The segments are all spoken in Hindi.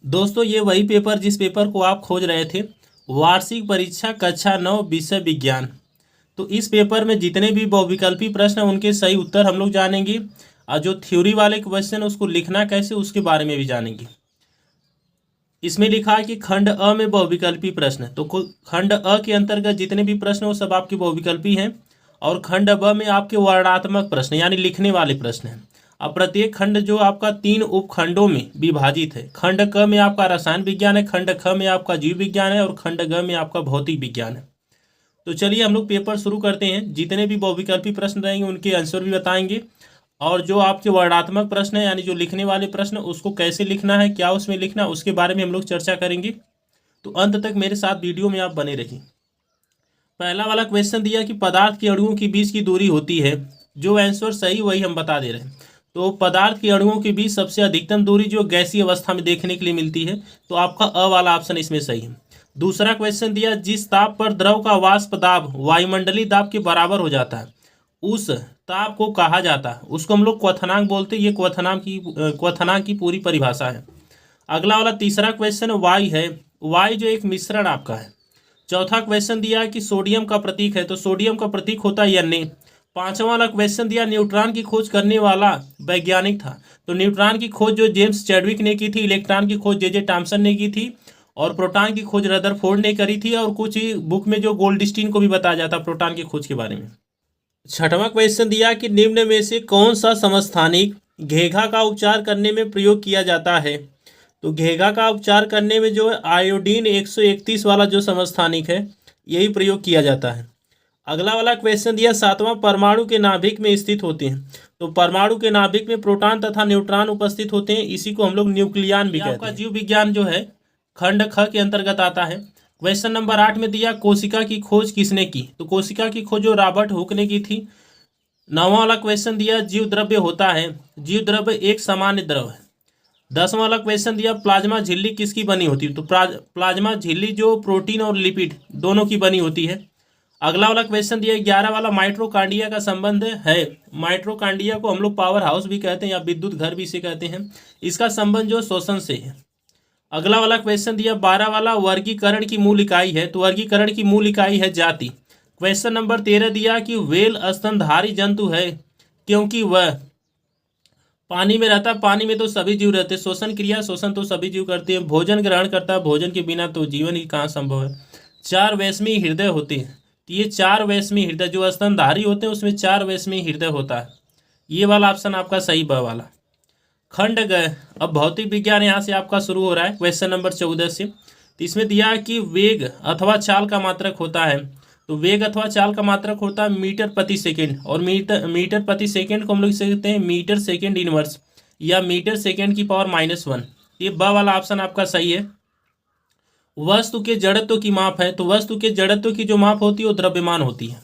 दोस्तों ये वही पेपर जिस पेपर को आप खोज रहे थे, वार्षिक परीक्षा कक्षा 9 विषय विज्ञान। तो इस पेपर में जितने भी बहुविकल्पी प्रश्न हैं उनके सही उत्तर हम लोग जानेंगे, और जो थ्योरी वाले क्वेश्चन उसको लिखना कैसे उसके बारे में भी जानेंगे। इसमें लिखा है कि खंड अ में बहुविकल्पी प्रश्न, तो खंड अ के अंतर्गत जितने भी प्रश्न वो सब आपके बहुविकल्पी हैं, और खंड ब में आपके वर्णनात्मक प्रश्न यानी लिखने वाले प्रश्न हैं। अब प्रत्येक खंड जो आपका 3 उपखंडों में विभाजित है। खंड क में आपका रसायन विज्ञान है, खंड ख में आपका जीव विज्ञान है, और खंड ग में आपका भौतिक विज्ञान है। तो चलिए हम लोग पेपर शुरू करते हैं। जितने भी बहुविकल्पी प्रश्न रहेंगे उनके आंसर भी बताएंगे, और जो आपके वर्णनात्मक प्रश्न है यानी जो लिखने वाले प्रश्न उसको कैसे लिखना है, क्या उसमें लिखना, उसके बारे में हम लोग चर्चा करेंगे। तो अंत तक मेरे साथ वीडियो में आप बने रहिए। पहला वाला क्वेश्चन दिया कि पदार्थ के अणुओं के बीच की दूरी होती है। जो आंसर सही वही हम बता दे रहे हैं। तो पदार्थ के अणुओं के बीच सबसे अधिकतम दूरी जो गैसीय अवस्था में देखने के लिए मिलती है, तो आपका अ वाला ऑप्शन इसमें सही है। दूसरा क्वेश्चन दिया जिस ताप पर द्रव का वाष्प दाब वायुमंडलीय दाब के बराबर हो जाता है उस ताप को कहा जाता है, उसको हम लोग क्वथनांक बोलते हैं। ये क्वथनांक की पूरी परिभाषा है। अगला वाला तीसरा क्वेश्चन वाई है। वाई जो एक मिश्रण आपका है। चौथा क्वेश्चन दिया कि सोडियम का प्रतीक है, तो सोडियम का प्रतीक होता है Na। पांचवा वाला क्वेश्चन दिया न्यूट्रॉन की खोज करने वाला वैज्ञानिक था, तो न्यूट्रॉन की खोज जो जेम्स चैडविक ने की थी, इलेक्ट्रॉन की खोज जे थॉमसन ने की थी, और प्रोटॉन की खोज रदरफोर्ड ने करी थी, और कुछ बुक में जो गोल्डस्टीन को भी बताया जाता प्रोटॉन की खोज के बारे में। छठवां क्वेश्चन दिया कि निम्न में से कौन सा समस्थानिक घेघा का उपचार करने में प्रयोग किया जाता है। तो घेघा का उपचार करने में जो आयोडीन 131 वाला जो समस्थानिक है यही प्रयोग किया जाता है। अगला वाला क्वेश्चन दिया सातवां परमाणु के नाभिक में स्थित होते हैं। तो परमाणु के नाभिक में प्रोटॉन तथा न्यूट्रॉन उपस्थित होते हैं, इसी को हम लोग न्यूक्लियन भी कहते हैं। आपका जीव विज्ञान जो है खंड ख के अंतर्गत आता है। क्वेश्चन नंबर 8 में दिया कोशिका की खोज किसने की। तो कोशिका की खोज जो रॉबर्ट हुक ने की थी। 9वां वाला क्वेश्चन दिया जीव द्रव्य होता है। जीव द्रव्य एक सामान्य द्रव है। 10वां वाला क्वेश्चन दिया प्लाज्मा झिल्ली किसकी बनी होती है। तो प्लाज्मा झिल्ली जो प्रोटीन और लिपिड दोनों की बनी होती है। अगला वाला क्वेश्चन दिया 11 वाला माइट्रोकांडिया का संबंध है। माइट्रोकांडिया को हम लोग पावर हाउस भी कहते हैं या विद्युत घर भी इसे कहते हैं। इसका संबंध जो श्वसन से है। अगला वाला क्वेश्चन दिया 12 वाला वर्गीकरण की मूल इकाई है। तो वर्गीकरण की मूल इकाई है जाति। क्वेश्चन नंबर 13 दिया कि व्हेल स्तनधारी जंतु है क्योंकि वह पानी में रहता है। पानी में तो सभी जीव रहते हैं। श्वसन क्रिया शोषण तो सभी जीव करते हैं। भोजन ग्रहण करता है, भोजन के बिना तो जीवन ही कहाँ संभव है। 4 वैश्मी हृदय होते हैं। तो ये 4 वैश्मी हृदय जो स्तनधारी होते हैं उसमें 4 वैश्मी हृदय होता है। ये वाला ऑप्शन आपका सही ब वाला। खंड ग। अब भौतिक विज्ञान यहाँ से आपका शुरू हो रहा है क्वेश्चन नंबर 14 से। तो इसमें दिया कि वेग अथवा चाल का मात्रक होता है। तो वेग अथवा चाल का मात्रक होता है मीटर प्रति सेकंड, और मीटर प्रति सेकंड को हम लोग कहते हैं मीटर सेकंड इनवर्स या मीटर सेकंड की पावर -1। ये ब वाला ऑप्शन आपका सही है। वस्तु के जड़त्व की माप है। तो वस्तु के जड़त्व की जो माप होती है वो द्रव्यमान होती है।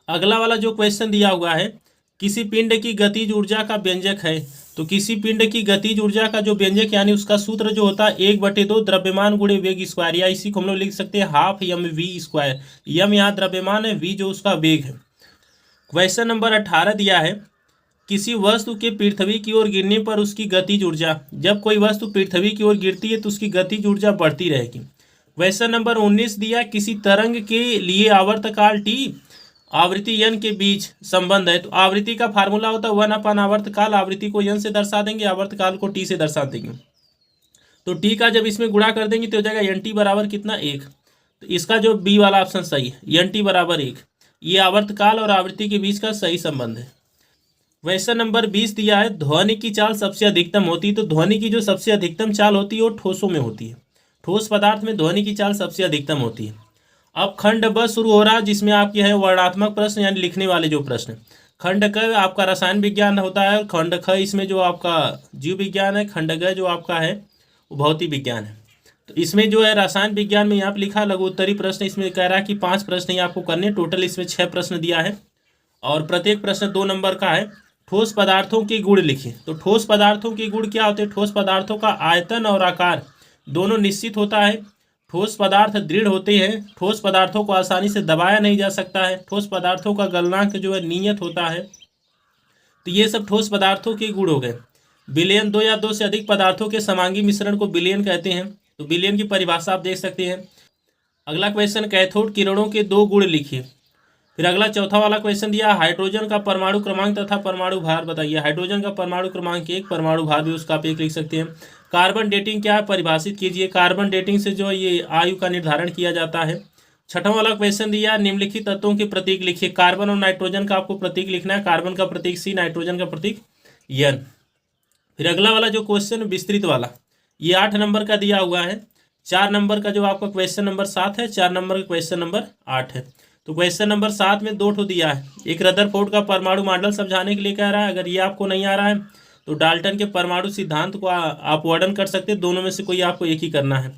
अगला वाला जो क्वेश्चन दिया हुआ है किसी पिंड की गतिज ऊर्जा का व्यंजक है। तो किसी पिंड की गतिज ऊर्जा का जो व्यंजक यानी उसका सूत्र जो होता है 1/2 द्रव्यमान गुणे वेग स्क्वायर, या इसी को हम लोग लिख सकते हैं हाफ mv²। यम यहाँ द्रव्यमान है, वी जो उसका वेग है। क्वेश्चन नंबर 18 दिया है किसी वस्तु के पृथ्वी की ओर गिरने पर उसकी गतिज ऊर्जा। जब कोई वस्तु पृथ्वी की ओर गिरती है तो उसकी गतिज ऊर्जा बढ़ती रहेगी। क्वेश्चन नंबर 19 दिया किसी तरंग के लिए आवर्तकाल t आवृत्ति n के बीच संबंध है। तो आवृत्ति का फार्मूला होता है 1/, आवर्तकाल आवृत्ति को n से दर्शा देंगे, आवर्तकाल को t से दर्शा देंगे। तो t का जब इसमें गुणा कर देंगे तो हो जाएगा nt बराबर कितना 1। तो इसका जो बी वाला ऑप्शन सही है, nt बराबर 1। ये आवर्तकाल और आवृत्ति के बीच का सही संबंध है। क्वेश्चन नंबर 20 दिया है ध्वनि की चाल सबसे अधिकतम होती है। तो ध्वनि की जो सबसे अधिकतम चाल होती है वो ठोसों में होती है। ठोस पदार्थ में ध्वनि की चाल सबसे अधिकतम होती है। अब खंड ब शुरू हो रहा है जिसमें आपके हैं वर्णनात्मक प्रश्न यानी लिखने वाले जो प्रश्न। खंड क आपका रसायन विज्ञान होता है। खंड ख इसमें जो आपका जीव विज्ञान है। खंड ग जो आपका है वो भौतिक विज्ञान है। तो इसमें जो है रसायन विज्ञान में यहाँ पे लिखा लघुत्तरी प्रश्न। इसमें कह रहा है कि 5 प्रश्न ही आपको करने, टोटल इसमें 6 प्रश्न दिया है और प्रत्येक प्रश्न 2 नंबर का है। ठोस पदार्थों के गुण लिखिए। तो ठोस पदार्थों के गुण क्या होते हैं। ठोस पदार्थों का आयतन और आकार दोनों निश्चित होता है। ठोस पदार्थ दृढ़ होते हैं। ठोस पदार्थों को आसानी से दबाया नहीं जा सकता है। ठोस पदार्थों का गलनांक जो है नियत होता है। तो ये सब ठोस पदार्थों के गुण हो गए। विलयन दो या दो से अधिक पदार्थों के समांगी मिश्रण को विलयन कहते हैं। तो विलयन की परिभाषा आप देख सकते हैं। अगला क्वेश्चन, कैथोड किरणों के दो गुण लिखिए। फिर अगला चौथा वाला क्वेश्चन दिया, हाइड्रोजन का परमाणु क्रमांक तथा परमाणु भार बताइए। हाइड्रोजन का परमाणु क्रमांक 1, परमाणु भार भी उसका आप 1 लिख सकते हैं। कार्बन डेटिंग क्या है, परिभाषित कीजिए। कार्बन डेटिंग से जो ये आयु का निर्धारण किया जाता है। छठवां वाला क्वेश्चन दिया, निम्नलिखित तत्वों के प्रतीक लिखिए। कार्बन और नाइट्रोजन का आपको प्रतीक लिखना है। कार्बन का प्रतीक C, नाइट्रोजन का प्रतीक N। फिर अगला वाला जो क्वेश्चन विस्तृत वाला, ये 8 नंबर का दिया हुआ है। 4 नंबर का जो आपका क्वेश्चन नंबर 7 है, 4 नंबर का क्वेश्चन नंबर 8 है। तो क्वेश्चन नंबर 7 में 2 ठो दिया है। एक रदरफोर्ड का परमाणु मॉडल समझाने के लिए कह रहा है। अगर ये आपको नहीं आ रहा है तो डाल्टन के परमाणु सिद्धांत को आप वर्णन कर सकते हैं। दोनों में से कोई आपको एक ही करना है।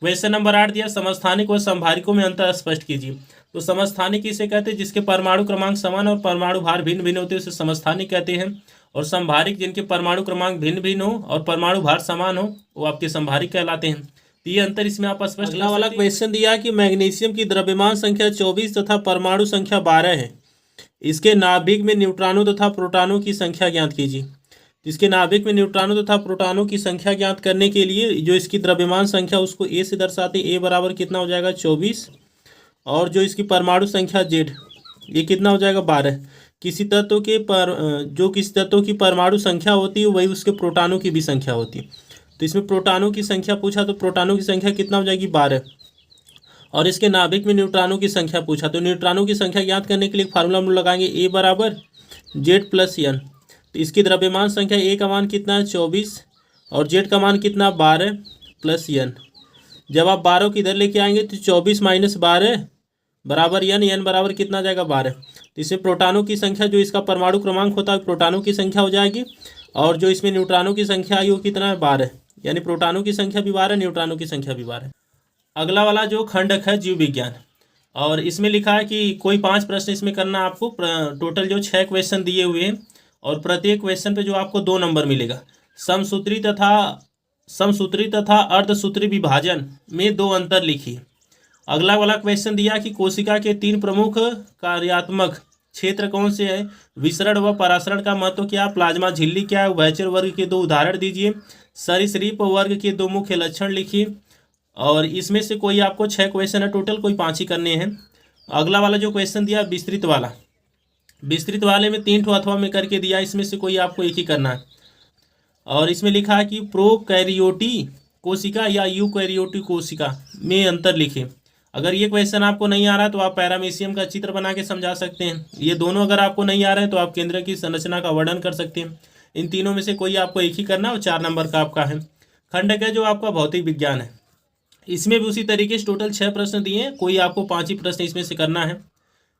क्वेश्चन नंबर 8 दिया, समस्थानिक व संभारिकों में अंतर स्पष्ट कीजिए। तो समस्थानिक इसे कहते हैं जिसके परमाणु क्रमांक समान और परमाणु भार भिन्न भिन्न होते हैं, उसे समस्थानिक कहते हैं। और संभारिक जिनके परमाणु क्रमांक भिन्न भिन्न हो और परमाणु भार समान हो, वो आपके संभारिक कहलाते हैं। तो ये अंतर इसमें आप स्पष्ट। अगला वाला क्वेश्चन दिया कि मैग्नीशियम की द्रव्यमान संख्या 24 तथा परमाणु संख्या 12 है। इसके नाभिक में न्यूट्रॉनों तथा प्रोटॉनों की संख्या ज्ञात कीजिए। इसके नाभिक में न्यूट्रॉनों तथा प्रोटॉनों की संख्या ज्ञात करने के लिए जो इसकी द्रव्यमान संख्या उसको A से दर्शाते हैं। A बराबर कितना हो जाएगा 24, और जो इसकी परमाणु संख्या Z, ये कितना हो जाएगा 12। किसी तत्व के जो किसी तत्व की परमाणु संख्या होती है वही उसके प्रोटॉनों की भी संख्या होती है। तो इसमें प्रोटॉनों की संख्या पूछा तो प्रोटॉनों की संख्या कितना हो जाएगी 12, और इसके नाभिक में न्यूट्रॉनों की संख्या पूछा तो न्यूट्रॉनों की संख्या ज्ञात करने के लिए फार्मूला हम लोग लगाएंगे A बराबर Z प्लस N। तो इसकी द्रव्यमान संख्या A का मान कितना है 24 और Z का मान कितना 12 प्लस N। जब आप 12 को इधर लेके आएंगे तो 24 माइनस 12 बराबर N बराबर कितना जाएगा 12। तो इसमें प्रोटॉनों की संख्या जो इसका परमाणु क्रमांक होता है प्रोटॉनों की संख्या हो जाएगी, और जो इसमें न्यूट्रॉनों की संख्या आई वो कितना है 12, यानी प्रोटॉनों की संख्या भी 12, न्यूट्रॉनों की संख्या भी 12। अगला वाला जो खंडक है जीव विज्ञान, और इसमें लिखा है कि कोई 5 प्रश्न इसमें करना आपको। टोटल जो 6 क्वेश्चन दिए हुए हैं और प्रत्येक क्वेश्चन पे जो आपको 2 नंबर मिलेगा। समसूत्री तथा अर्धसूत्री विभाजन में 2 अंतर लिखिए। अगला वाला क्वेश्चन दिया कि कोशिका के 3 प्रमुख कार्यात्मक क्षेत्र कौन से हैं, विसरण व परासरण का महत्व क्या, प्लाज्मा झिल्ली क्या है, उभयचर वर्ग के 2 उदाहरण दीजिए, सरीसृप वर्ग के 2 मुख्य लक्षण लिखिए। और इसमें से कोई आपको 6 क्वेश्चन है टोटल, कोई 5 ही करने हैं। अगला वाला जो क्वेश्चन दिया विस्तृत वाला, विस्तृत वाले में 3 ठो अथवा में करके दिया, इसमें से कोई आपको एक ही करना है। और इसमें लिखा है कि प्रोकैरियोटी कोशिका या यूकैरियोटी कोशिका में अंतर लिखें। अगर ये क्वेश्चन आपको नहीं आ रहा है तो आप पैरामीशियम का चित्र बना के समझा सकते हैं। ये दोनों अगर आपको नहीं आ रहे हैं तो आप केंद्र की संरचना का वर्णन कर सकते हैं। इन तीनों में से कोई आपको एक ही करना है और 4 नंबर का आपका है। खंडक है जो आपका भौतिक विज्ञान है, इसमें भी उसी तरीके से टोटल 6 प्रश्न दिए हैं, कोई आपको 5 ही प्रश्न इसमें से करना है।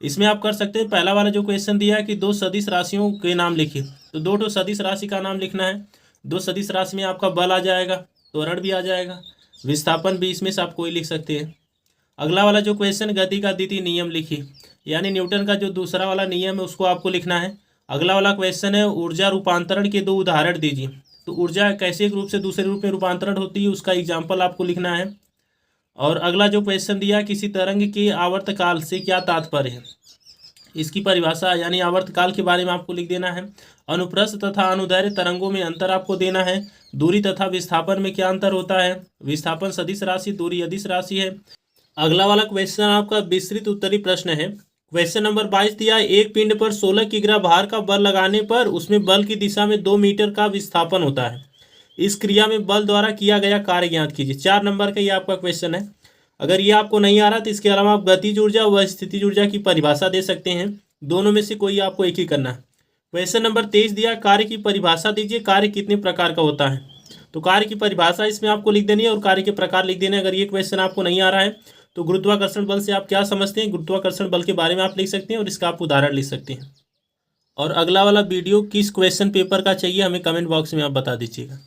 इसमें आप कर सकते हैं। पहला वाला जो क्वेश्चन दिया है कि 2 सदिश राशियों के नाम लिखिए, तो 2 ठो सदिश राशि का नाम लिखना है। 2 सदिश राशि में आपका बल आ जाएगा, त्वरण भी आ जाएगा, विस्थापन भी इसमें से आप कोई लिख सकते हैं। अगला वाला जो क्वेश्चन गति का द्वितीय नियम लिखिए, यानी न्यूटन का जो दूसरा वाला नियम है उसको आपको लिखना है। अगला वाला क्वेश्चन है ऊर्जा रूपांतरण के 2 उदाहरण दीजिए। तो ऊर्जा कैसे एक रूप से दूसरे रूप में रूपांतरण होती है उसका एग्जाम्पल आपको लिखना है। और अगला जो क्वेश्चन दिया किसी तरंग के आवर्तकाल से क्या तात्पर्य है, इसकी परिभाषा यानी आवर्तकाल के बारे में आपको लिख देना है। अनुप्रस्थ तथा अनुदैर्घ्य तरंगों में अंतर आपको देना है। दूरी तथा विस्थापन में क्या अंतर होता है, विस्थापन सदिश राशि, दूरी अदिश राशि है। अगला वाला क्वेश्चन आपका विस्तृत उत्तरी प्रश्न है। क्वेश्चन नंबर 22 दिया, एक पिंड पर 16 किग्रा भार का बल लगाने पर उसमें बल की दिशा में 2 मीटर का विस्थापन होता है। इस क्रिया में बल द्वारा किया गया कार्य ज्ञात कीजिए। 4 नंबर का ये आपका क्वेश्चन है। अगर ये आपको नहीं आ रहा तो इसके अलावा आप गतिज ऊर्जा व स्थितिज ऊर्जा की परिभाषा दे सकते हैं। दोनों में से कोई आपको एक ही करना है। क्वेश्चन नंबर 23 दिया, कार्य की परिभाषा दीजिए, कार्य कितने प्रकार का होता है। तो कार्य की परिभाषा इसमें आपको लिख देनी है और कार्य के प्रकार लिख देने। अगर ये क्वेश्चन आपको नहीं आ रहा है तो गुरुत्वाकर्षण बल से आप क्या समझते हैं, गुरुत्वाकर्षण बल के बारे में आप लिख सकते हैं और इसका आप उदाहरण लिख सकते हैं। और अगला वाला वीडियो किस क्वेश्चन पेपर का चाहिए हमें कमेंट बॉक्स में आप बता दीजिएगा।